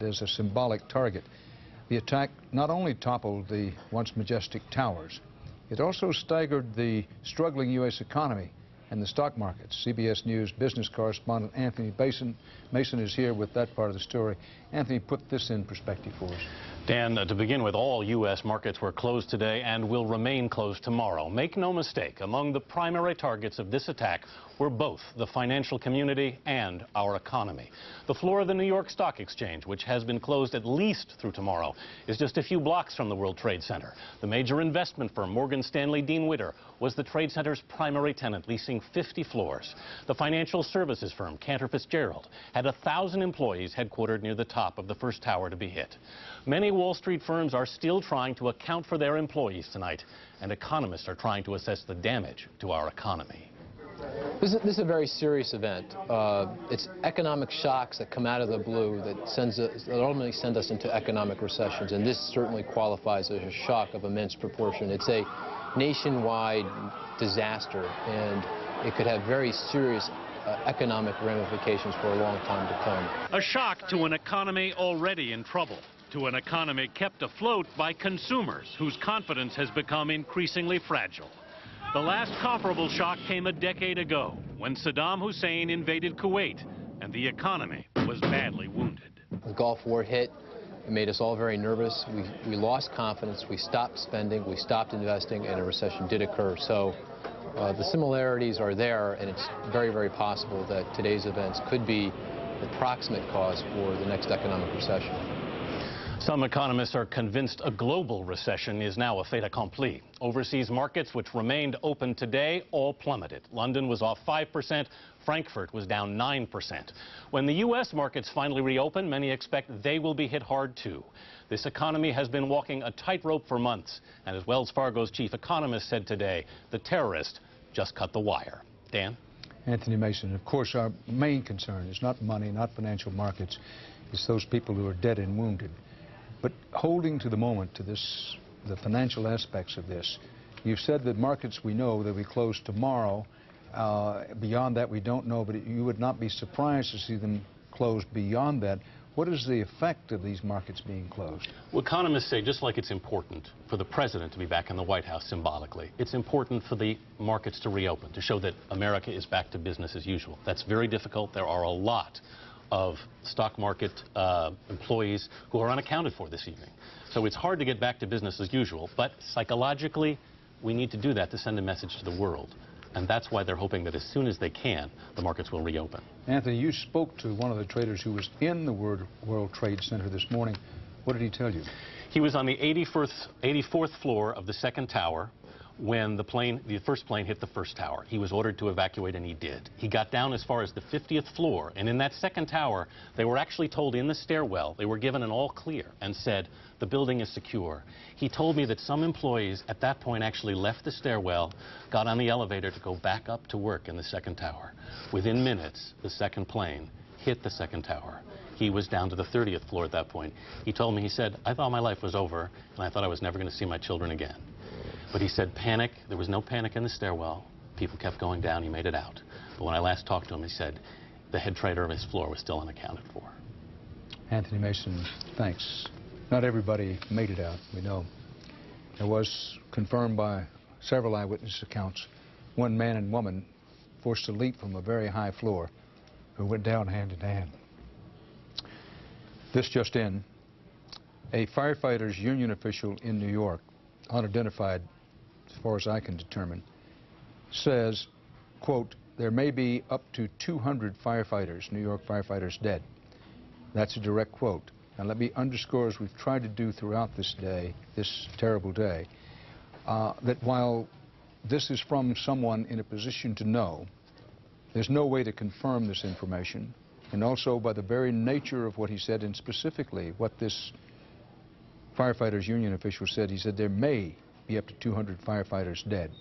as a symbolic target. The attack not only toppled the once majestic towers, it also staggered the struggling U.S. economy and the stock markets. CBS News business correspondent Anthony Mason is here with that part of the story. Anthony, put this in perspective for us. Dan, to begin with, all U.S. markets were closed today and will remain closed tomorrow. Make no mistake, among the primary targets of this attack were both the financial community and our economy. The floor of the New York Stock Exchange, which has been closed at least through tomorrow, is just a few blocks from the World Trade Center. The major investment firm, Morgan Stanley Dean Witter, was the Trade Center's primary tenant, leasing 50 floors. The financial services firm, Cantor Fitzgerald, had 1,000 employees headquartered near the top of the first tower to be hit. Many Wall Street firms are still trying to account for their employees tonight, and economists are trying to assess the damage to our economy. This is a very serious event. It's economic shocks that come out of the blue that ultimately send us into economic recessions, and this certainly qualifies as a shock of immense proportion. It's a nationwide disaster, and it could have very serious economic ramifications for a long time to come. A shock to an economy already in trouble, to an economy kept afloat by consumers whose confidence has become increasingly fragile. The last comparable shock came a decade ago when Saddam Hussein invaded Kuwait and the economy was badly wounded. The Gulf War hit. It made us all very nervous. We lost confidence. We stopped spending. We stopped investing, and a recession did occur. So the similarities are there, and it's very, very possible that today's events could be the proximate cause for the next economic recession. Some economists are convinced a global recession is now a fait accompli. Overseas markets, which remained open today, all plummeted. London was off 5%. Frankfurt was down 9%. When the U.S. markets finally reopen, many expect they will be hit hard, too. This economy has been walking a tightrope for months. And as Wells Fargo's chief economist said today, the terrorist just cut the wire. Dan? Anthony Mason, of course, our main concern is not money, not financial markets. It's those people who are dead and wounded. But holding to the moment, to this, the financial aspects of this, you've said that markets we know that we close tomorrow. Beyond that, we don't know, but you would not be surprised to see them closed beyond that. What is the effect of these markets being closed? Well, economists say just like it's important for the president to be back in the White House symbolically, it's important for the markets to reopen, to show that America is back to business as usual. That's very difficult. There are a lot of stock market employees who are unaccounted for this evening. So it's hard to get back to business as usual, but psychologically, we need to do that to send a message to the world. And that's why they're hoping that as soon as they can, the markets will reopen. Anthony, you spoke to one of the traders who was in the World Trade Center this morning. What did he tell you? He was on the 84th floor of the second tower when the first plane hit the first tower. He was ordered to evacuate, and he did. He got down as far as the 50th floor, and in that second tower, they were actually told in the stairwell, they were given an all clear and said, the building is secure. He told me that some employees at that point actually left the stairwell, got on the elevator to go back up to work in the second tower. Within minutes, the second plane hit the second tower. He was down to the 30th floor at that point. He told me, he said, I thought my life was over, and I thought I was never going to see my children again. But he said panic, there was no panic in the stairwell. People kept going down, he made it out. But when I last talked to him, he said the head trader of his floor was still unaccounted for. Anthony Mason, thanks. Not everybody made it out, we know. It was confirmed by several eyewitness accounts. One man and woman forced to leap from a very high floor who went down hand in hand. This just in, a firefighters union official in New York, unidentified as far as I can determine, says, quote, there may be up to 200 firefighters, New York firefighters, dead. That's a direct quote. And let me underscore, as we've tried to do throughout this day, this terrible day, that while this is from someone in a position to know, there's no way to confirm this information. And also by the very nature of what he said, and specifically what this firefighters union official said, he said there may be up to 200 firefighters dead.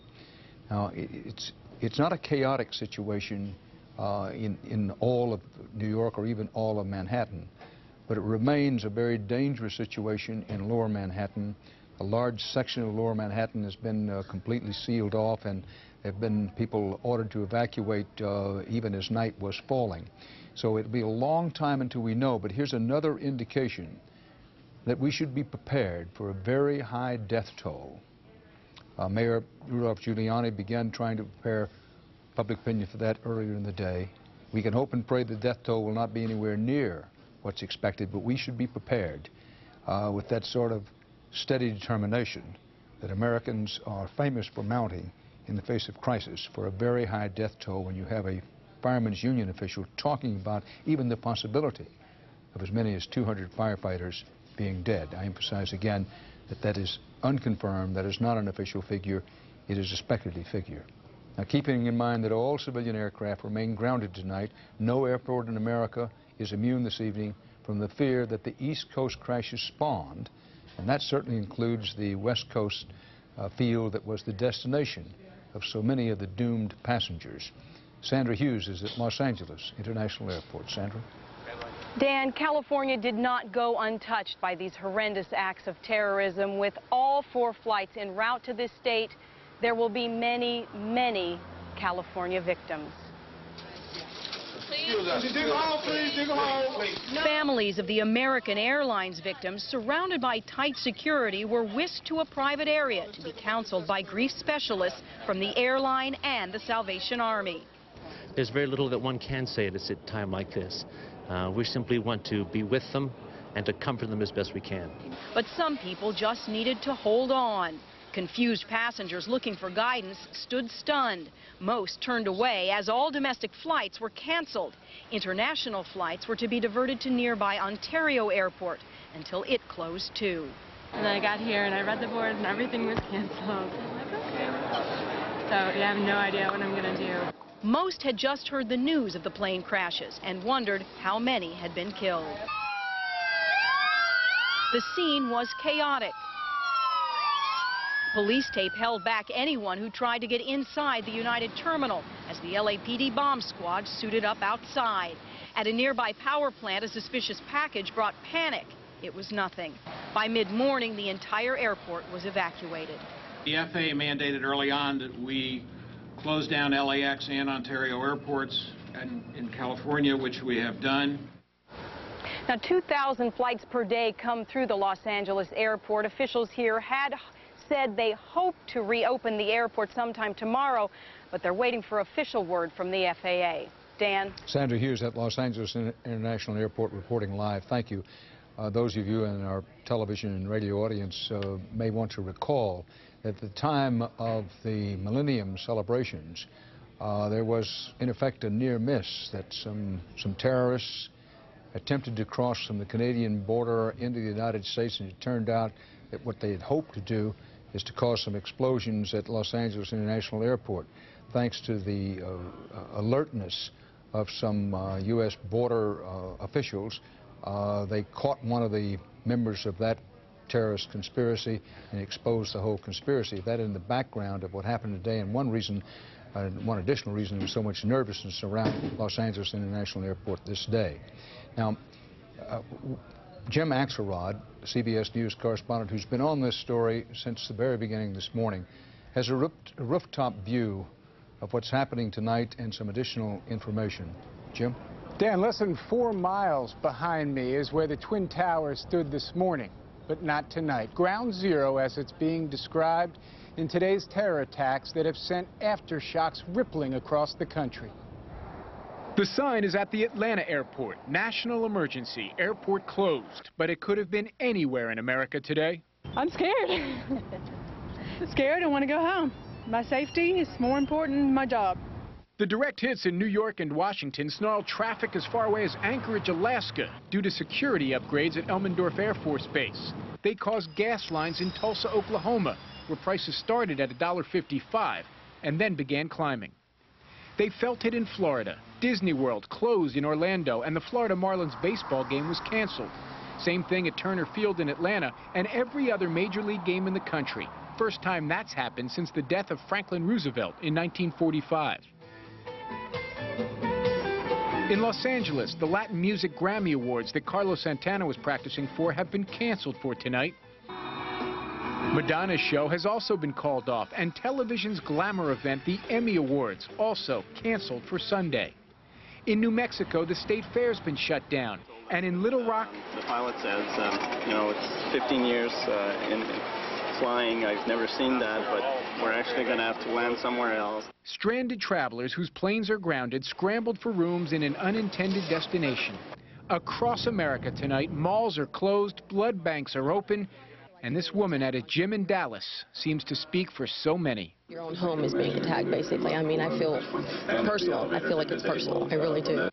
Now, it's not a chaotic situation in all of New York or even all of Manhattan, but it remains a very dangerous situation in Lower Manhattan. A large section of Lower Manhattan has been completely sealed off, and there have been people ordered to evacuate even as night was falling. So it'll be a long time until we know, but here's another indication that we should be prepared for a very high death toll. Mayor Rudolph Giuliani began trying to prepare public opinion for that earlier in the day. We can hope and pray the death toll will not be anywhere near what's expected, but we should be prepared with that sort of steady determination that Americans are famous for mounting in the face of crisis, for a very high death toll when you have a firemen's union official talking about even the possibility of as many as 200 firefighters being dead. I emphasize again that that is unconfirmed, that is not an official figure, it is a speculative figure. Now, keeping in mind that all civilian aircraft remain grounded tonight, no airport in America is immune this evening from the fear that the East Coast crashes spawned, and that certainly includes the West Coast field that was the destination of so many of the doomed passengers. Sandra Hughes is at Los Angeles International Airport. Sandra? Dan, California did not go untouched by these horrendous acts of terrorism. With all 4 flights en route to this state, there will be many, many California victims. Families of the American Airlines victims, surrounded by tight security, were whisked to a private area to be counseled by grief specialists from the airline and the Salvation Army. There's very little that one can say at a time like this. We simply want to be with them and to comfort them as best we can. But some people just needed to hold on. Confused passengers looking for guidance stood stunned. Most turned away as all domestic flights were canceled. International flights were to be diverted to nearby Ontario Airport until it closed too. And then I got here and I read the board and everything was canceled. I'm like, okay. So yeah, I have no idea what I'm going to do. Most had just heard the news of the plane crashes and wondered how many had been killed. The scene was chaotic. Police tape held back anyone who tried to get inside the United Terminal as the LAPD bomb squad suited up outside. At a nearby power plant, a suspicious package brought panic. It was nothing. By mid-morning, the entire airport was evacuated. The FAA mandated early on that we close down LAX and Ontario airports in California, which we have done. Now, 2,000 flights per day come through the Los Angeles airport. Officials here had said they hope to reopen the airport sometime tomorrow, but they're waiting for official word from the FAA. Dan? Sandra Hughes at Los Angeles International Airport reporting live. Thank you. Those of you in our television and radio audience may want to recall at the time of the Millennium celebrations, there was, in effect, a near miss that some terrorists attempted to cross from the Canadian border into the United States, and it turned out that what they had hoped to do is to cause some explosions at Los Angeles International Airport. Thanks to the alertness of some U.S. border officials, they caught one of the members of that terrorist conspiracy and exposed the whole conspiracy. That in the background of what happened today, and one additional reason there was so much nervousness around Los Angeles International Airport this day. Now, Jim Axelrod, CBS News correspondent who's been on this story since the very beginning this morning, has a rooftop view of what's happening tonight and some additional information. Jim? Dan, less than 4 miles behind me is where the Twin Towers stood this morning, but not tonight. Ground zero, as it's being described in today's terror attacks that have sent aftershocks rippling across the country. The sign is at the Atlanta airport. National emergency. Airport closed. But it could have been anywhere in America today. I'm scared. Scared. I want to go home. My safety is more important than my job. The direct hits in New York and Washington snarled traffic as far away as Anchorage, Alaska, due to security upgrades at Elmendorf Air Force Base. They caused gas lines in Tulsa, Oklahoma, where prices started at $1.55 and then began climbing. They felt it in Florida. Disney World closed in Orlando, and the Florida Marlins baseball game was canceled. Same thing at Turner Field in Atlanta and every other major league game in the country. First time that's happened since the death of Franklin Roosevelt in 1945. In Los Angeles, the Latin Music Grammy Awards that Carlos Santana was practicing for have been canceled for tonight. Madonna's show has also been called off, and television's glamour event, the Emmy Awards, also canceled for Sunday. In New Mexico, the state fair's been shut down. And in Little Rock, the pilot says, it's 15 years in flying. I've never seen that, but we're actually going to have to land somewhere else. Stranded travelers whose planes are grounded scrambled for rooms in an unintended destination. Across America tonight, malls are closed, blood banks are open, and this woman at a gym in Dallas seems to speak for so many. Your own home is being attacked, basically. I mean, I feel personal. I feel like it's personal. I really do.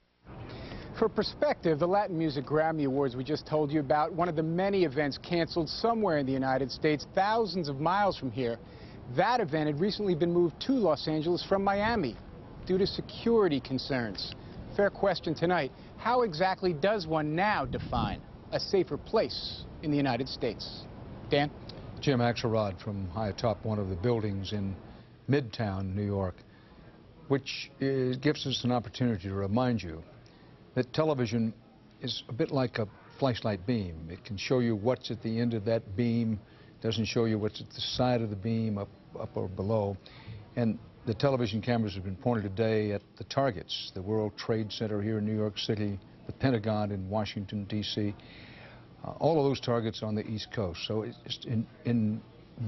For perspective, the Latin Music Grammy Awards we just told you about, one of the many events canceled somewhere in the United States, thousands of miles from here. That event had recently been moved to Los Angeles from Miami due to security concerns. Fair question tonight, how exactly does one now define a safer place in the United States? Dan? Jim Axelrod from high atop one of the buildings in Midtown, New York, which gives us an opportunity to remind you that television is a bit like a flashlight beam. It can show you what's at the end of that beam, doesn't show you what's at the side of the beam, up or below. And the television cameras have been pointed today at the targets, the World Trade Center here in New York City, the Pentagon in Washington, D.C., all of those targets on the East Coast. So it's in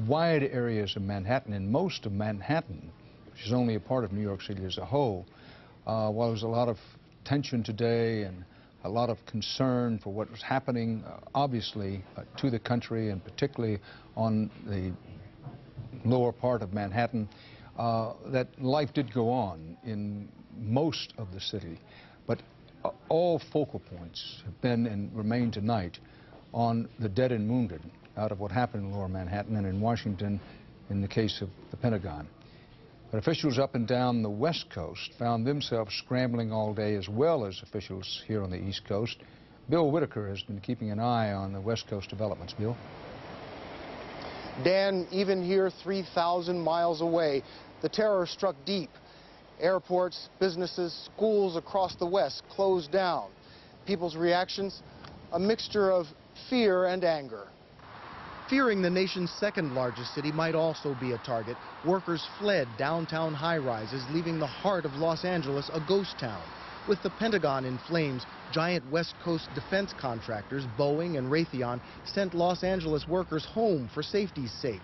wide areas of Manhattan, and most of Manhattan, which is only a part of New York City as a whole, while there's a lot of tension today and a lot of concern for what was happening, obviously, to the country and particularly on the lower part of Manhattan, that life did go on in most of the city. But all focal points have been and remain tonight on the dead and wounded out of what happened in lower Manhattan and in Washington in the case of the Pentagon. But officials up and down the West Coast found themselves scrambling all day, as well as officials here on the East Coast. Bill Whitaker has been keeping an eye on the West Coast developments. Bill? Dan, even here 3,000 miles away, the terror struck deep. Airports, businesses, schools across the West closed down. People's reactions, a mixture of fear and anger. Fearing the nation's second largest city might also be a target, workers fled downtown high-rises, leaving the heart of Los Angeles a ghost town. With the Pentagon in flames, giant West Coast defense contractors, Boeing and Raytheon, sent Los Angeles workers home for safety's sake.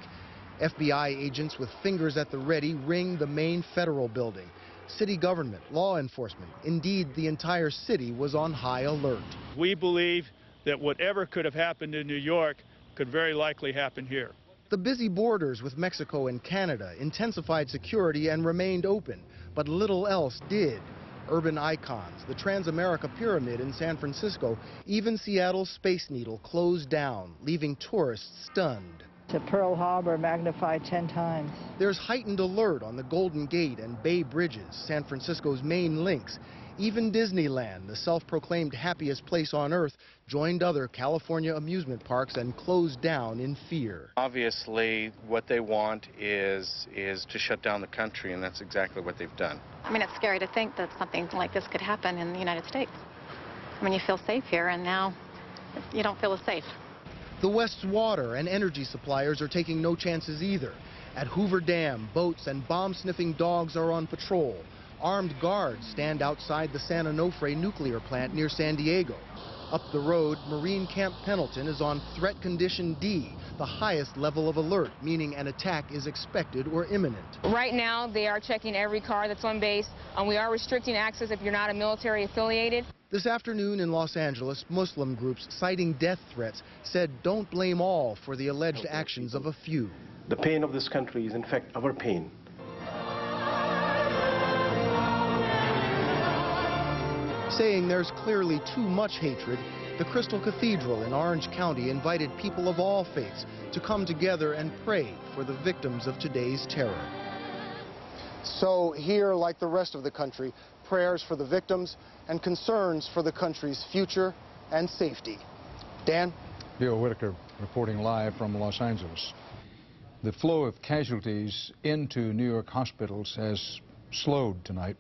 FBI agents with fingers at the ready ringed the main federal building. City government, law enforcement, indeed the entire city was on high alert. We believe that whatever could have happened in New York could very likely happen here. The busy borders with Mexico and Canada intensified security and remained open, but little else did. Urban icons, the Transamerica Pyramid in San Francisco, even Seattle's Space Needle closed down, leaving tourists stunned. To Pearl Harbor magnified 10 times. There's heightened alert on the Golden Gate and Bay Bridges, San Francisco's main links. Even Disneyland, the self-proclaimed happiest place on earth, joined other California amusement parks and closed down in fear. Obviously, what they want is to shut down the country, and that's exactly what they've done. I mean, it's scary to think that something like this could happen in the United States. I mean, you feel safe here, and now you don't feel as safe. The West's water and energy suppliers are taking no chances either. At Hoover Dam, boats and bomb-sniffing dogs are on patrol. Armed guards stand outside the San Onofre nuclear plant near San Diego. Up the road, Marine Camp Pendleton is on Threat Condition D, the highest level of alert, meaning an attack is expected or imminent. Right now, they are checking every car that's on base. We are restricting access if you're not a military affiliated. This afternoon in Los Angeles, Muslim groups citing death threats said don't blame all for the alleged actions of a few. The pain of this country is in fact our pain. Saying there's clearly too much hatred, the Crystal Cathedral in Orange County invited people of all faiths to come together and pray for the victims of today's terror. So here, like the rest of the country, prayers for the victims and concerns for the country's future and safety. Dan? Bill Whitaker reporting live from Los Angeles. The flow of casualties into New York hospitals has slowed tonight.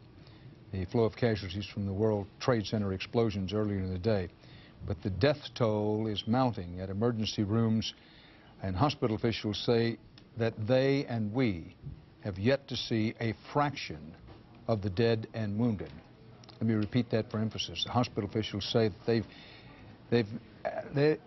The flow of casualties from the World Trade Center explosions earlier in the day. But the death toll is mounting at emergency rooms, and hospital officials say that they and we have yet to see a fraction of the dead and wounded. Let me repeat that for emphasis. The hospital officials say that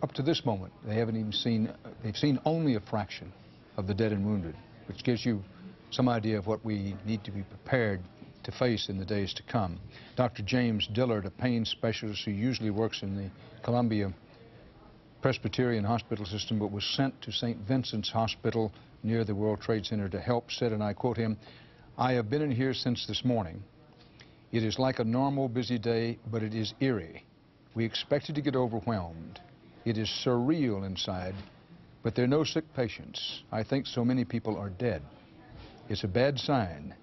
up to this moment, they haven't even seen, they've seen only a fraction of the dead and wounded, which gives you some idea of what we need to be prepared to face in the days to come. Dr. James Dillard, a pain specialist who usually works in the Columbia Presbyterian Hospital System but was sent to St. Vincent's Hospital near the World Trade Center to help, said, and I quote him, "I have been in here since this morning. It is like a normal busy day, but it is eerie. We expected to get overwhelmed. It is surreal inside, but there are no sick patients. I think so many people are dead. It's a bad sign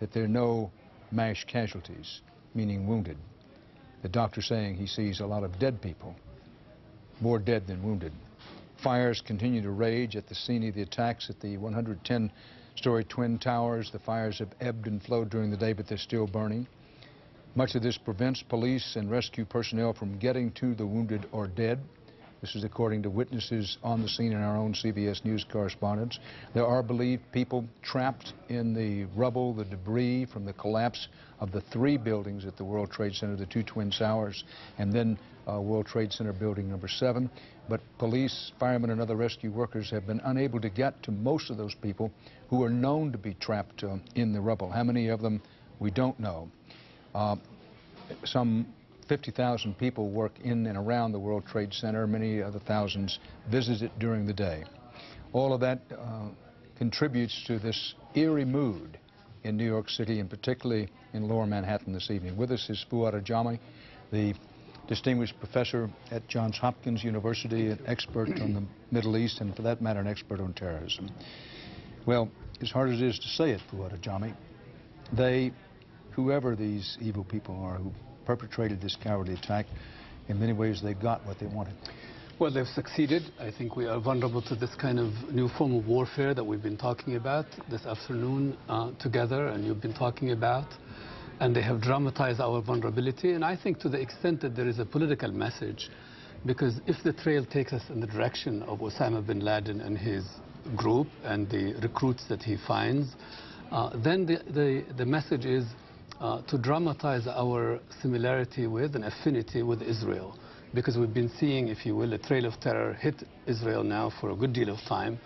that there are no mass casualties, meaning wounded." The doctor saying he sees a lot of dead people, more dead than wounded. Fires continue to rage at the scene of the attacks at the 110-story Twin Towers. The fires have ebbed and flowed during the day, but they're still burning. Much of this prevents police and rescue personnel from getting to the wounded or dead. This is according to witnesses on the scene and our own CBS News correspondents. There are believed people trapped in the rubble, the debris from the collapse of the 3 buildings at the World Trade Center, the 2 Twin Towers, and then World Trade Center building number 7. But police, firemen, and other rescue workers have been unable to get to most of those people who are known to be trapped in the rubble. How many of them, we don't know. Some 50,000 people work in and around the World Trade Center. Many other thousands visit it during the day. All of that contributes to this eerie mood in New York City, and particularly in Lower Manhattan this evening. With us is Fuad Ajami, the distinguished professor at Johns Hopkins University, an expert on the Middle East, and for that matter, an expert on terrorism. Well, as hard as it is to say it, Fuad Ajami, whoever these evil people are who perpetrated this cowardly attack, in many ways they got what they wanted. Well, they've succeeded. I think we are vulnerable to this kind of new form of warfare that we've been talking about this afternoon together, and you've been talking about. And they have dramatized our vulnerability, and I think to the extent that there is a political message, because if the trail takes us in the direction of Osama bin Laden and his group and the recruits that he finds, then the message is to dramatize our similarity with and affinity with Israel, because we've been seeing, if you will, a trail of terror hit Israel now for a good deal of time,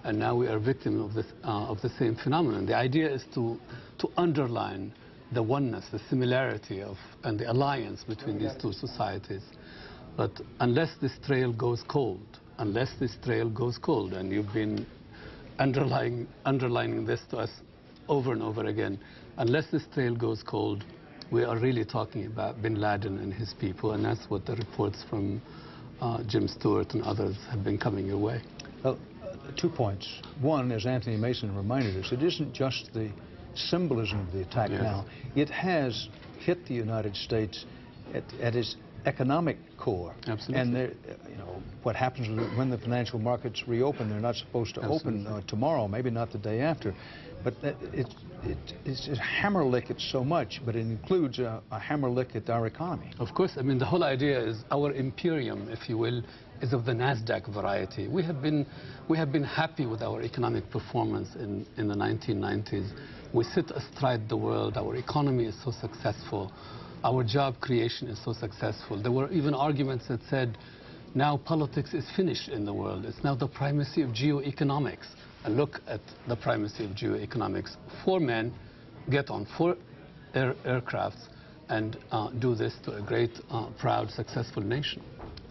and now we are victims of the same phenomenon. The idea is to underline the oneness, the similarity and the alliance between these two societies. But unless this trail goes cold, and you've been underlining this to us over and over again, unless this trail goes cold, we are really talking about bin Laden and his people, and that's what the reports from Jim Stewart and others have been coming your way. Well, 2 points. One, as Anthony Mason reminded us, it isn't just the symbolism of the attack now. It has hit the United States at its economic core. Absolutely. And you know, what happens when the financial markets reopen, they're not supposed to open tomorrow, maybe not the day after. But it's a hammer lick at so much, but it includes a hammer lick at our economy. Of course, I mean, the whole idea is our imperium, if you will, is of the NASDAQ variety. We have been happy with our economic performance in the 1990s. We sit astride the world. Our economy is so successful. Our job creation is so successful. There were even arguments that said, now politics is finished in the world. It's now the primacy of geoeconomics. And look at the primacy of geoeconomics. 4 men get on 4 aircrafts and do this to a great, proud, successful nation.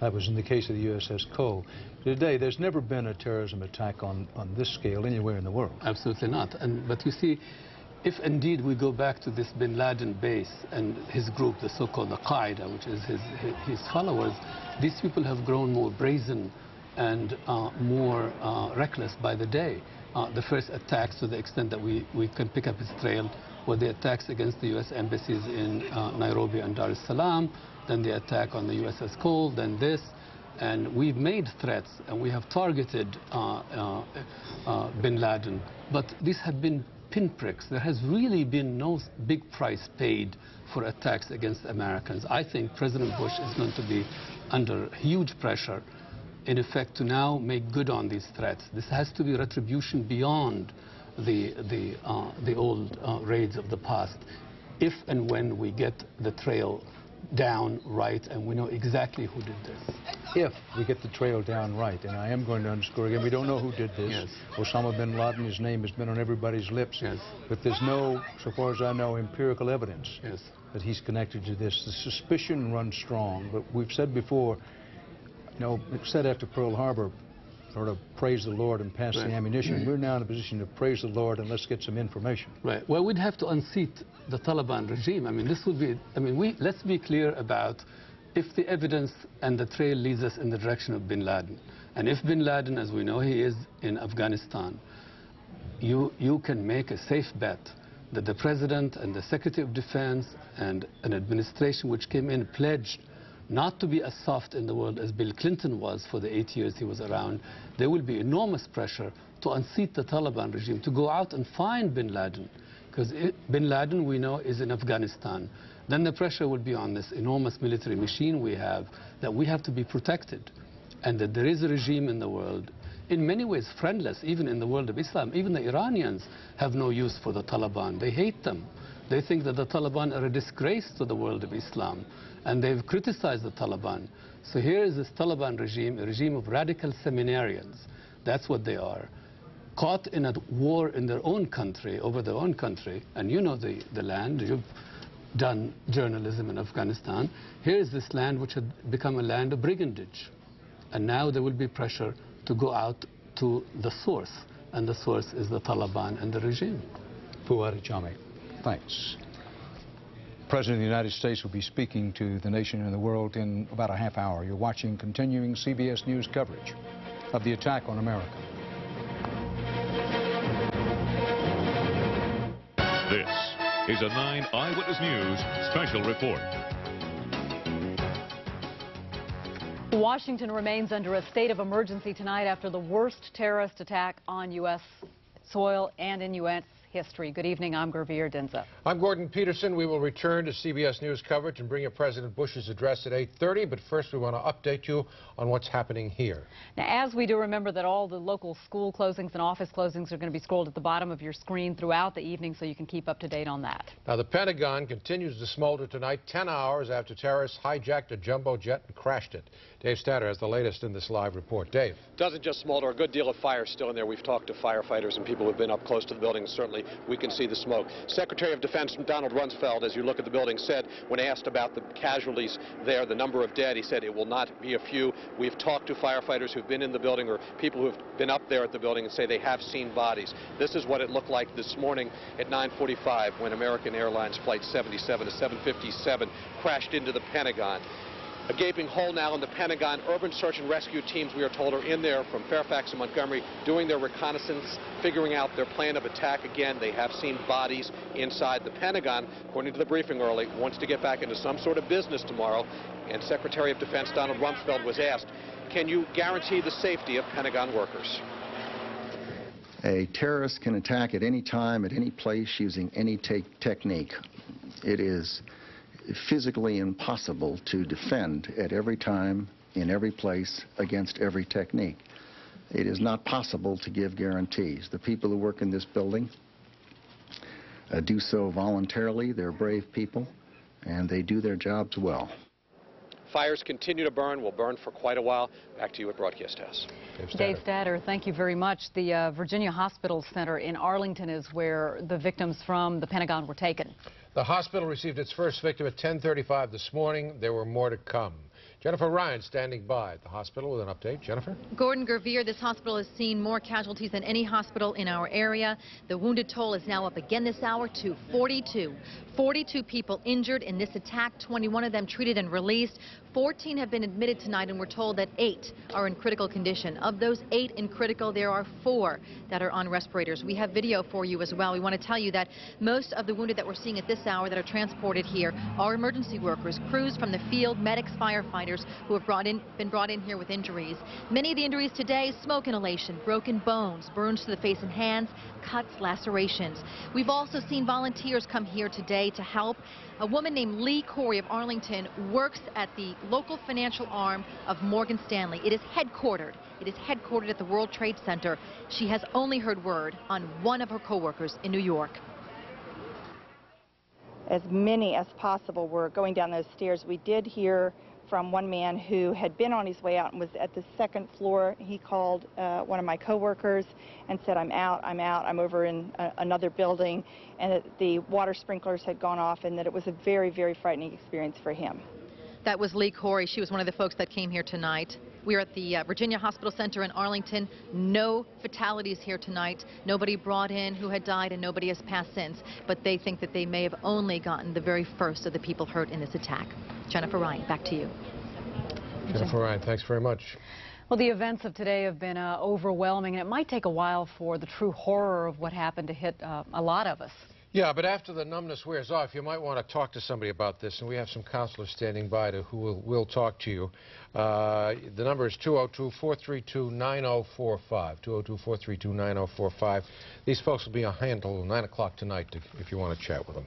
That was in the case of the USS Cole. Today, there's never been a terrorism attack on this scale anywhere in the world. Absolutely not. But you see, if indeed we go back to this bin Laden base and his group, the so-called Al-Qaeda, which is his followers, these people have grown more brazen and more reckless by the day. The first attacks, to the extent that we can pick up his trail, were the attacks against the U.S. embassies in Nairobi and Dar es Salaam, then the attack on the USS Cole, then this. And we've made threats, and we have targeted bin Laden. But these have been pinpricks. There has really been no big price paid for attacks against Americans. I think President Bush is going to be under huge pressure, in effect, to now make good on these threats. This has to be retribution beyond the old raids of the past. if and when we get the trail down right and we know exactly who did this. If we get the trail down right, and I am going to underscore again, we don't know who did this. Yes. Osama bin Laden, his name has been on everybody's lips. Yes. But there's no, so far as I know, empirical evidence Yes. that he's connected to this. The suspicion runs strong, but we've said before, you know, it said after Pearl Harbor, sort of praise the Lord and pass the ammunition. We're now in a position to praise the Lord and let's get some information. Right. Well, we'd have to unseat the Taliban regime. I mean, this would be, let's be clear about if the evidence and the trail leads us in the direction of bin Laden. And if bin Laden, as we know he is in Afghanistan, you can make a safe bet that the President and the Secretary of Defense and an administration which came in pledged not to be as soft in the world as Bill Clinton was for the 8 years he was around. There will be enormous pressure to unseat the Taliban regime, to go out and find bin Laden. Because bin Laden, we know, is in Afghanistan. Then the pressure will be on this enormous military machine we have, that we have to be protected. And that there is a regime in the world, in many ways friendless, even in the world of Islam. Even the Iranians have no use for the Taliban. They hate them. They think that the Taliban are a disgrace to the world of Islam. And they've criticized the Taliban. So here is this Taliban regime, a regime of radical seminarians. That's what they are. Caught in a war in their own country, over their own country. And you know the land. You've done journalism in Afghanistan. Here is this land which had become a land of brigandage. And now there will be pressure to go out to the source. And the source is the Taliban and the regime. Fuad Jami, thanks. The President of the United States will be speaking to the nation and the world in about a half hour. You're watching continuing CBS News coverage of the attack on America. This is a 9 Eyewitness News special report. Washington remains under a state of emergency tonight after the worst terrorist attack on U.S. soil and in U.S. history. Good evening. I'm Gurveer Dinza. I'm Gordon Peterson. We will return to CBS News coverage and bring you President Bush's address at 8:30. But first, we want to update you on what's happening here. Now, as we do, remember that all the local school closings and office closings are going to be scrolled at the bottom of your screen throughout the evening, so you can keep up to date on that. Now, the Pentagon continues to smolder tonight, 10 hours after terrorists hijacked a jumbo jet and crashed it. Dave Statter has the latest in this live report. Dave. Doesn't just smolder. A good deal of fire still in there. We've talked to firefighters and people who have been up close to the building. Certainly, we can see the smoke. Secretary of Defense Donald Rumsfeld, as you look at the building, said when asked about the casualties there, the number of dead, he said it will not be a few. We've talked to firefighters who've been in the building or people who've been up there at the building and say they have seen bodies. This is what it looked like this morning at 9:45 when American Airlines Flight 77, a 757, crashed into the Pentagon. A gaping hole now in the Pentagon. Urban search and rescue teams, we are told, are in there from Fairfax and Montgomery doing their reconnaissance, figuring out their plan of attack. Again, they have seen bodies inside the Pentagon. According to the briefing early, wants to get back into some sort of business tomorrow. And Secretary of Defense Donald Rumsfeld was asked, can you guarantee the safety of Pentagon workers? A terrorist can attack at any time, at any place, using any technique. It is physically impossible to defend at every time, in every place, against every technique. It is not possible to give guarantees. The people who work in this building do so voluntarily. They're brave people, and they do their jobs well. Fires continue to burn, will burn for quite a while. Back to you at Broadcast House. Dave Statter, thank you very much. The Virginia Hospital Center in Arlington is where the victims from the Pentagon were taken. The hospital received its first victim at 10:35 this morning. There were more to come. Jennifer Ryan standing by at the hospital with an update. Jennifer? Gordon Gurveer, this hospital has seen more casualties than any hospital in our area. The wounded toll is now up again this hour to 42. 42 people injured in this attack, 21 of them treated and released. 14 have been admitted tonight, and we're told that 8 are in critical condition. Of those 8 in critical, there are 4 that are on respirators. We have video for you as well. We want to tell you that most of the wounded that we're seeing at this hour that are transported here are emergency workers, crews from the field, medics, firefighters who have been brought in here with injuries. Many of the injuries today, smoke inhalation, broken bones, burns to the face and hands, cuts, lacerations. We've also seen volunteers come here today to help. A woman named Lee Corey of Arlington works at the local financial arm of Morgan Stanley. It is headquartered at the World Trade Center. She has only heard word on one of her coworkers in New York. as many as possible were going down those stairs. We did hear from one man who had been on his way out and was at the second floor. He called one of my coworkers and said, I'm out, I'm over in another building, and that the water sprinklers had gone off, and that it was a very, very frightening experience for him. That was Lee Corey. She was one of the folks that came here tonight. We are at the Virginia Hospital Center in Arlington. No fatalities here tonight. Nobody brought in who had died, and nobody has passed since. But they think that they may have only gotten the very first of the people hurt in this attack. Jennifer Ryan, back to you. Jennifer Ryan, thanks very much. Well, the events of today have been overwhelming, and it might take a while for the true horror of what happened to hit a lot of us. Yeah, but after the numbness wears off, you might want to talk to somebody about this, and we have some counselors standing by who will talk to you. The number is 202-432-9045, 202-432-9045. These folks will be on hand until 9 o'clock tonight if you want to chat with them.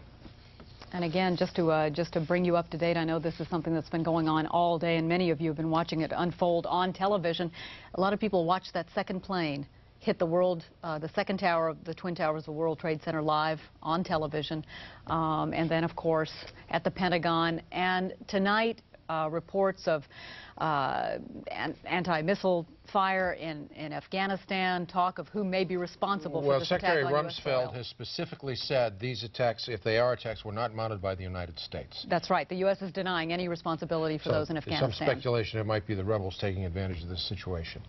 And again, just to bring you up to date, I know this is something that's been going on all day, and many of you have been watching it unfold on television. A lot of people watched that second plane hit the second tower of the Twin Towers of the World Trade Center live on television, and then, of course, at the Pentagon. And tonight, reports of anti-missile fire in Afghanistan, talk of who may be responsible for this attack on Secretary U.S. soil. Rumsfeld has specifically said these attacks, if they are attacks, were not mounted by the United States. That's right. The U.S. is denying any responsibility for those in Afghanistan. There's some speculation it might be the rebels taking advantage of this situation.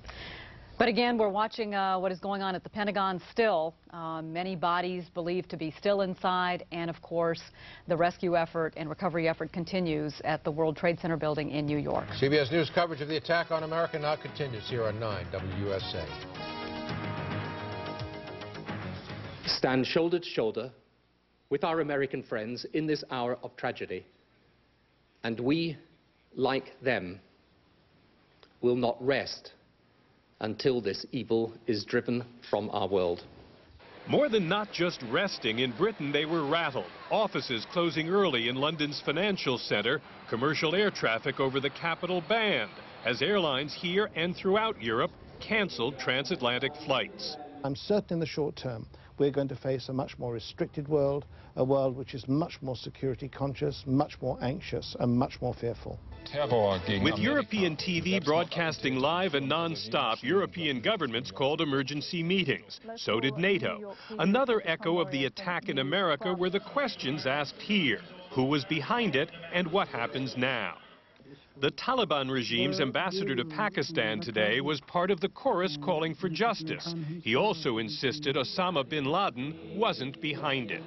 But again, we're watching what is going on at the Pentagon still. Many bodies believed to be still inside, and of course, the rescue effort and recovery effort continues at the World Trade Center building in New York. CBS News coverage of the attack on America now continues here on 9 WUSA. Stand shoulder to shoulder with our American friends in this hour of tragedy, and we, like them, will not rest until this evil is driven from our world. More than not just resting, in Britain they were rattled. Offices closing early in London's financial centre, commercial air traffic over the capital banned, as airlines here and throughout Europe cancelled transatlantic flights. I'm certain in the short term we're going to face a much more restricted world, a world which is much more security conscious, much more anxious and much more fearful. With European TV broadcasting live and non-stop, European governments called emergency meetings. So did NATO. Another echo of the attack in America were the questions asked here. Who was behind it and what happens now? The Taliban regime's ambassador to Pakistan today was part of the chorus calling for justice. He also insisted Osama bin Laden wasn't behind it.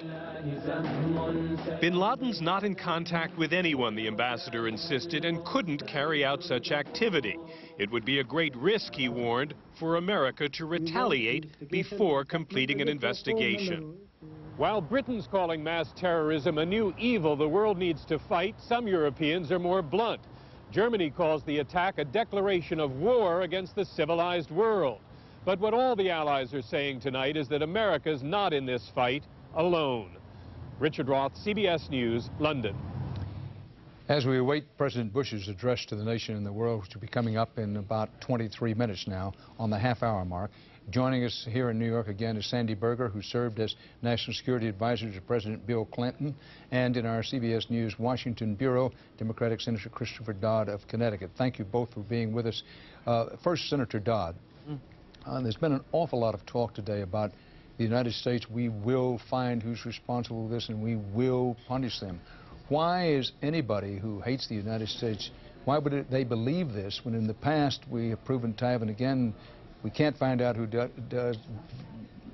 Bin Laden's not in contact with anyone, the ambassador insisted, and couldn't carry out such activity. It would be a great risk, he warned, for America to retaliate before completing an investigation. While Britain's calling mass terrorism a new evil the world needs to fight, some Europeans are more blunt. Germany calls the attack a declaration of war against the civilized world. But what all the allies are saying tonight is that America's not in this fight alone. Richard Roth, CBS News, London. As we await President Bush's address to the nation and the world, which will be coming up in about 23 minutes now on the half-hour mark, joining us here in New York again is Sandy Berger, who served as National Security Advisor to President Bill Clinton, and in our CBS News Washington Bureau, Democratic Senator Christopher Dodd of Connecticut. Thank you both for being with us. First, Senator Dodd, there's been an awful lot of talk today about the United States. We will find who's responsible for this, and we will punish them. Why is anybody who hates the United States, why would they believe this when in the past we have proven time and again we can't find out who does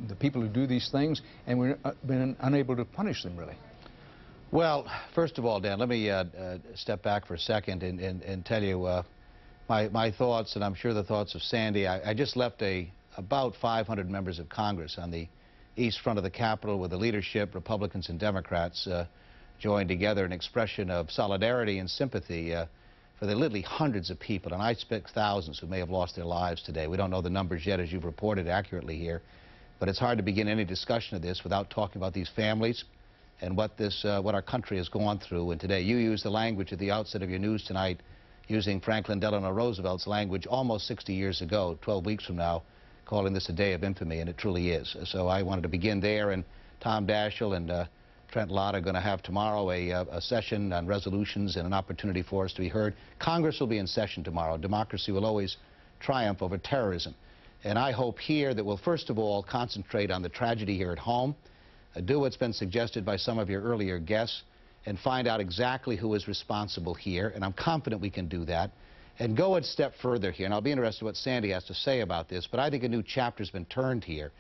the people who do these things, and we've been unable to punish them, really? Well, first of all, Dan, let me step back for a second and tell you my thoughts, and I'm sure the thoughts of Sandy. I just left about 500 members of Congress on the east front of the Capitol with the leadership, Republicans and Democrats, joined together in expression of solidarity and sympathy for the literally hundreds of people, and I expect thousands who may have lost their lives today. We don't know the numbers yet, as you've reported accurately here, but it's hard to begin any discussion of this without talking about these families and what our country has gone through. And today, you used the language at the outset of your news tonight, using Franklin Delano Roosevelt's language almost 60 years ago, 12 weeks from now, calling this a day of infamy, and it truly is. So I wanted to begin there, and Tom Daschle and Trent Lott are going to have tomorrow a session on resolutions and an opportunity for us to be heard. Congress will be in session tomorrow. Democracy will always triumph over terrorism. And I hope here that we'll first of all concentrate on the tragedy here at home, do what's been suggested by some of your earlier guests, and find out exactly who is responsible here. And I'm confident we can do that. And go a step further here. And I'll be interested in what Sandy has to say about this, but I think a new chapter's been turned here.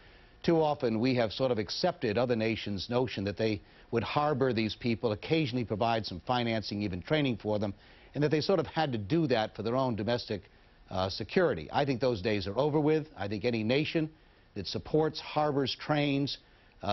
Too often we have sort of accepted other nations' notion that they would harbor these people, occasionally provide some financing, even training for them, and that they sort of had to do that for their own domestic security. I think those days are over with. I think any nation that supports, harbors, trains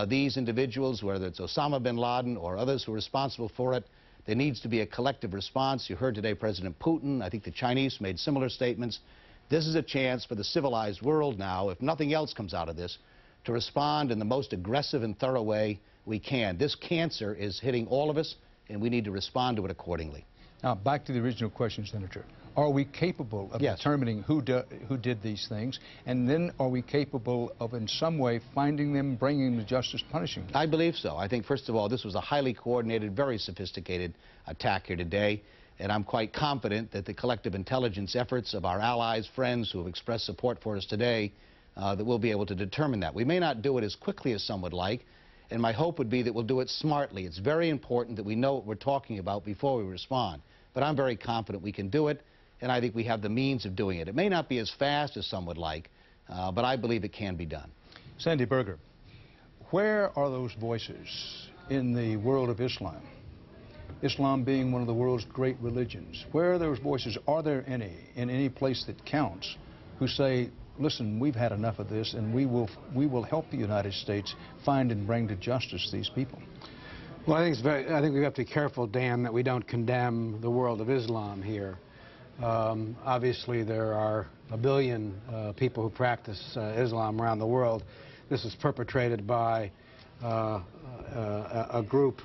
these individuals, whether it's Osama bin Laden or others who are responsible for it, there needs to be a collective response. You heard today President Putin. I think the Chinese made similar statements. This is a chance for the civilized world now, if nothing else comes out of this, to respond in the most aggressive and thorough way we can. This cancer is hitting all of us, and we need to respond to it accordingly. Now, back to the original question, Senator. Are we capable of determining who did these things? And then are we capable of, in some way, finding them, bringing them to justice, punishing them? I believe so. I think, first of all, this was a highly coordinated, very sophisticated attack here today. And I'm quite confident that the collective intelligence efforts of our allies, friends who have expressed support for us today, that we'll be able to determine that. We may not do it as quickly as some would like, and my hope would be that we'll do it smartly. It's very important that we know what we're talking about before we respond. But I'm very confident we can do it, and I think we have the means of doing it. It may not be as fast as some would like, but I believe it can be done. Sandy Berger, where are those voices in the world of Islam? Islam being one of the world's great religions. Where are those voices? Are there any, in any place that counts, who say, listen, we've had enough of this, and we will help the United States find and bring to justice these people? Well, I think we have to be careful, Dan, that we don't condemn the world of Islam here. Obviously, there are a billion people who practice Islam around the world. This is perpetrated by a group,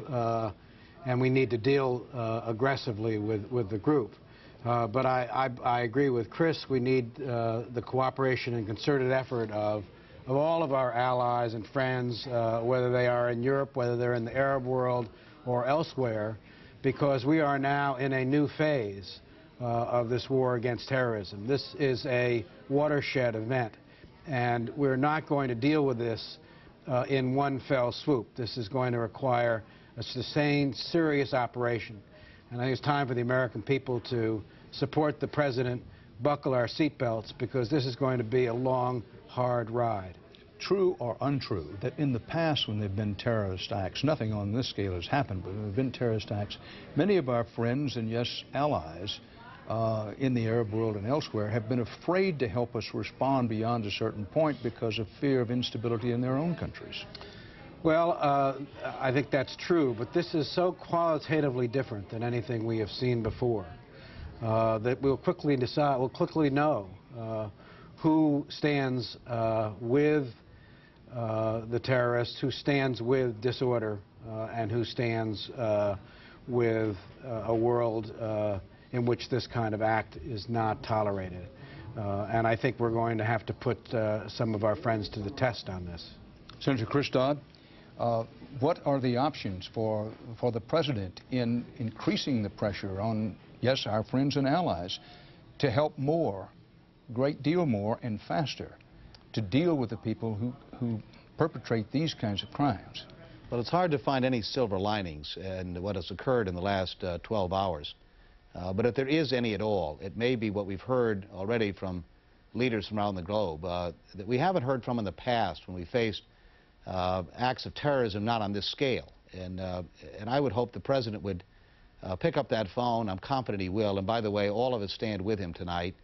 and we need to deal aggressively with the group. But I agree with Chris. We need the cooperation and concerted effort of all of our allies and friends, whether they are in Europe, whether they're in the Arab world or elsewhere, because we are now in a new phase of this war against terrorism. This is a watershed event, and we're not going to deal with this in one fell swoop. This is going to require a sustained, serious operation. And I think it's time for the American people to support the President, buckle our seatbelts, because this is going to be a long, hard ride. True or untrue that in the past when there have been terrorist acts, nothing on this scale has happened, but there have been terrorist acts, many of our friends and, yes, allies in the Arab world and elsewhere have been afraid to help us respond beyond a certain point because of fear of instability in their own countries. Well, I think that's true, but this is so qualitatively different than anything we have seen before that we'll quickly decide, we'll quickly know who stands with the terrorists, who stands with disorder, and who stands with a world in which this kind of act is not tolerated. And I think we're going to have to put some of our friends to the test on this. Senator Chris Dodd, what are the options for the President in increasing the pressure on, yes, our friends and allies to help more, great deal more and faster, to deal with the people who perpetrate these kinds of crimes? Well, it's hard to find any silver linings in what has occurred in the last 12 hours. But if there is any at all, it may be what we've heard already from leaders from around the globe that we haven't heard from in the past when we faced acts of terrorism not on this scale. And I would hope the President would pick up that phone. I'm confident he will. And by the way, all of us stand with him tonight.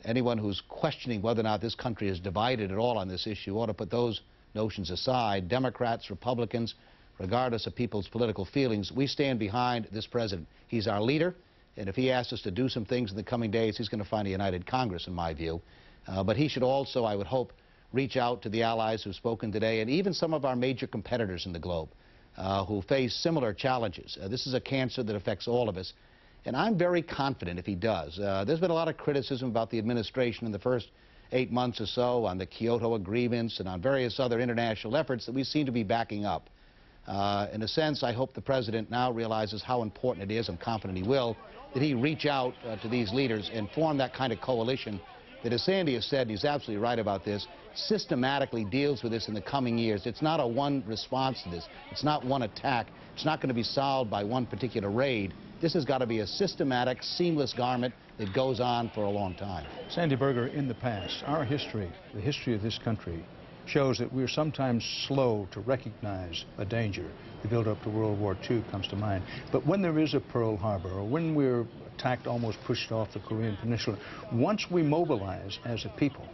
Anyone who's questioning whether or not this country is divided at all on this issue ought to put those notions aside. Democrats, Republicans, regardless of people's political feelings, we stand behind this President. He's our leader, and if he asks us to do some things in the coming days, he's going to find a united Congress, in my view. But he should also, I would hope, reach out to the allies who've spoken today, and even some of our major competitors in the globe who face similar challenges. This is a cancer that affects all of us. And I'm very confident if he does. There's been a lot of criticism about the administration in the first 8 months or so on the Kyoto agreements and on various other international efforts that we seem to be backing up. In a sense, I hope the president now realizes how important it is, I'm confident he will, that he reach out to these leaders and form that kind of coalition that, as Sandy has said, and he's absolutely right about this, systematically deals with this in the coming years. It's not a one response to this. It's not one attack. It's not going to be solved by one particular raid. This has got to be a systematic, seamless garment that goes on for a long time. Sandy Berger, in the past, our history, the history of this country, shows that we're sometimes slow to recognize a danger. The build-up to World War II comes to mind. But when there is a Pearl Harbor, or when we're attacked, almost pushed off the Korean Peninsula, once we mobilize as a people,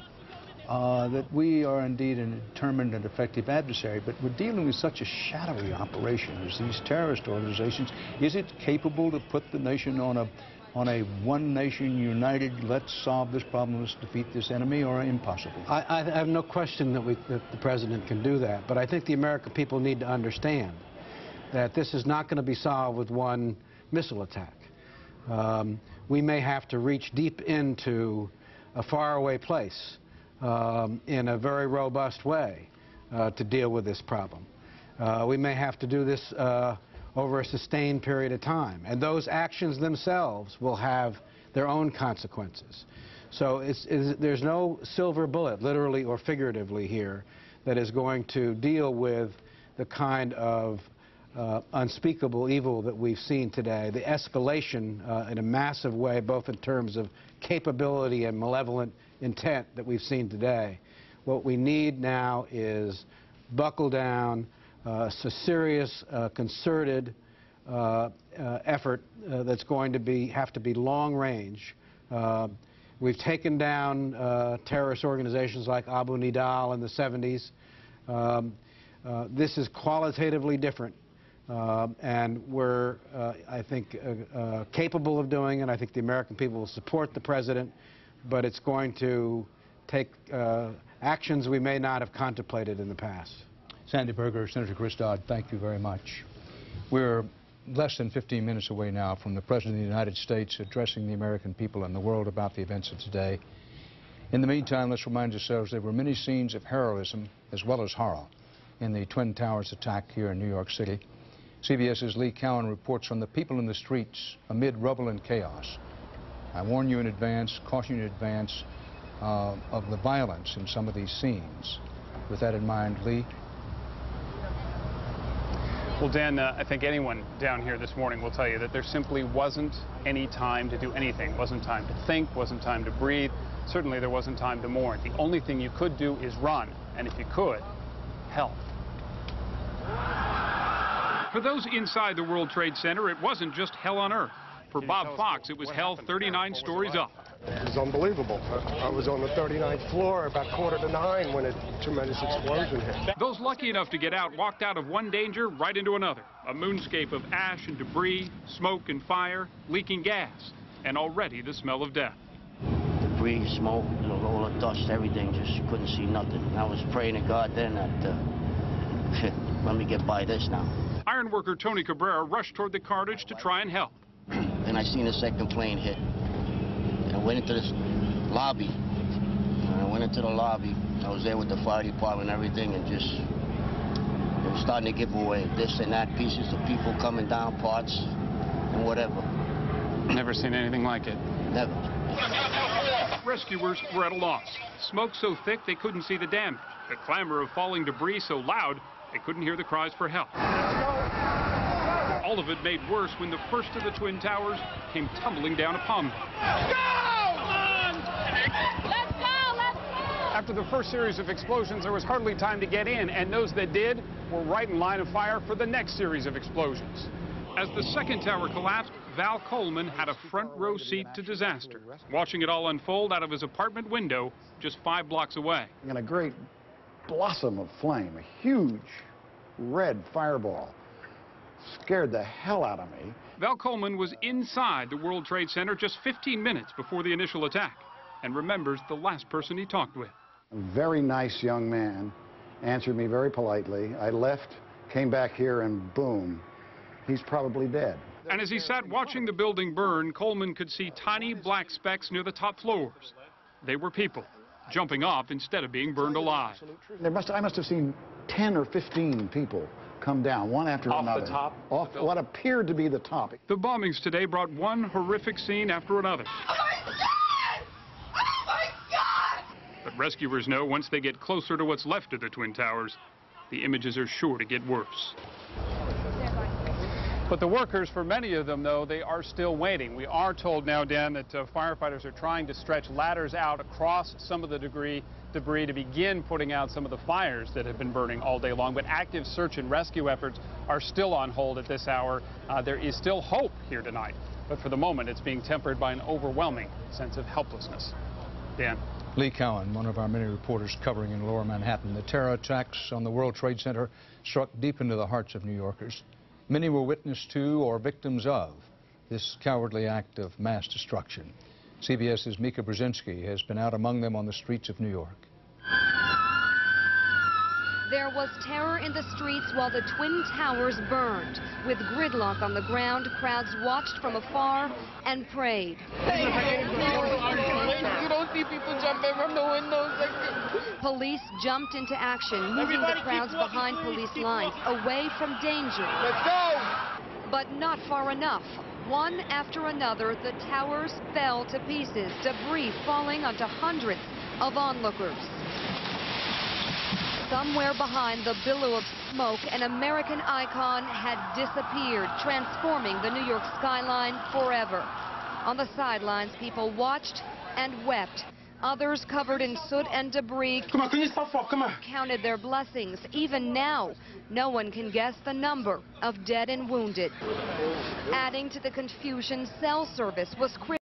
that we are indeed a determined and effective adversary, but we're dealing with such a shadowy operation as these terrorist organizations. Is it capable to put the nation on a one nation united, let's solve this problem, let's defeat this enemy, or impossible? I have no question that the president can do that, but I think the American people need to understand that this is not going to be solved with one missile attack. We may have to reach deep into a faraway place in a very robust way to deal with this problem. We may have to do this over a sustained period of time, and those actions themselves will have their own consequences. So there's no silver bullet, literally or figuratively here, that is going to deal with the kind of unspeakable evil that we've seen today, the escalation in a massive way, both in terms of capability and malevolent intent that we've seen today. What we need now is buckle down, a serious, concerted effort that's going to have to be long range. We've taken down terrorist organizations like Abu Nidal in the 70s. This is qualitatively different, and we're, I think, capable of doing it. I think the American people will support the president, but it's going to take actions we may not have contemplated in the past. Sandy Berger, Senator Chris Dodd, thank you very much. We're less than 15 minutes away now from the President of the United States addressing the American people and the world about the events of today. In the meantime, let's remind ourselves there were many scenes of heroism as well as horror in the Twin Towers attack here in New York City. CBS's Lee Cowan reports on the people in the streets amid rubble and chaos. I warn you in advance, caution you in advance of the violence in some of these scenes. With that in mind, Lee. Well, Dan, I think anyone down here this morning will tell you that there simply wasn't any time to do anything. Wasn't time to think, wasn't time to breathe. Certainly there wasn't time to mourn. The only thing you could do is run, and if you could, help. For those inside the World Trade Center, it wasn't just hell on earth. For Bob Fox, it was hell 39 stories up. It was unbelievable. I was on the 39th floor about 8:45 when a tremendous explosion hit. Those lucky enough to get out walked out of one danger right into another. A moonscape of ash and debris, smoke and fire, leaking gas, and already the smell of death. Debris, smoke, all the dust, everything, just couldn't see nothing. And I was praying to God then that, let me get by this now. Ironworker Tony Cabrera rushed toward the carnage to try and help. Then I seen the second plane hit. And I went into this lobby. And I went into the lobby. I was there with the fire department and everything, and just, it was starting to give away. This and that, pieces of people coming down, parts, and whatever. Never seen anything like it. Never. Rescuers were at a loss. Smoke so thick they couldn't see the damage. The clamor of falling debris so loud they couldn't hear the cries for help. All of it made worse when the first of the Twin Towers came tumbling down upon them. Let's go! After the first series of explosions, there was hardly time to get in, and those that did were right in line of fire for the next series of explosions. As the second tower collapsed, Val Coleman had a front row seat to disaster, watching it all unfold out of his apartment window just 5 blocks away. And a great blossom of flame, a huge red fireball, scared the hell out of me. Val Coleman was inside the World Trade Center just 15 minutes before the initial attack and remembers the last person he talked with. A very nice young man answered me very politely. I left, came back here, and boom, he's probably dead. And as he sat watching the building burn, Coleman could see tiny black specks near the top floors. They were people jumping off instead of being burned alive. I must have seen 10 or 15 people come down, one after another. Off the top? Off what appeared to be the top. The bombings today brought one horrific scene after another. Oh my God! Oh my God! But rescuers know once they get closer to what's left of the Twin Towers, the images are sure to get worse. But the workers, for many of them, though, they are still waiting. We are told now, Dan, that firefighters are trying to stretch ladders out across some of the debris to begin putting out some of the fires that have been burning all day long. But active search and rescue efforts are still on hold at this hour. There is still hope here tonight. But for the moment, it's being tempered by an overwhelming sense of helplessness. Dan. Lee Cowan, one of our many reporters covering in Lower Manhattan. The terror attacks on the World Trade Center struck deep into the hearts of New Yorkers. Many were witness to or victims of this cowardly act of mass destruction. CBS's Mika Brzezinski has been out among them on the streets of New York. There was terror in the streets while the Twin Towers burned. With gridlock on the ground, crowds watched from afar and prayed. You don't see people jumping from the windows. Police jumped into action, moving the crowds behind police lines, away from danger. Let's go! But not far enough. One after another, the towers fell to pieces, debris falling onto hundreds of onlookers. Somewhere behind the billow of smoke, an American icon had disappeared, transforming the New York skyline forever. On the sidelines, people watched and wept. Others, covered in soot and debris, counted their blessings. Even now, no one can guess the number of dead and wounded. Adding to the confusion, cell service was critical.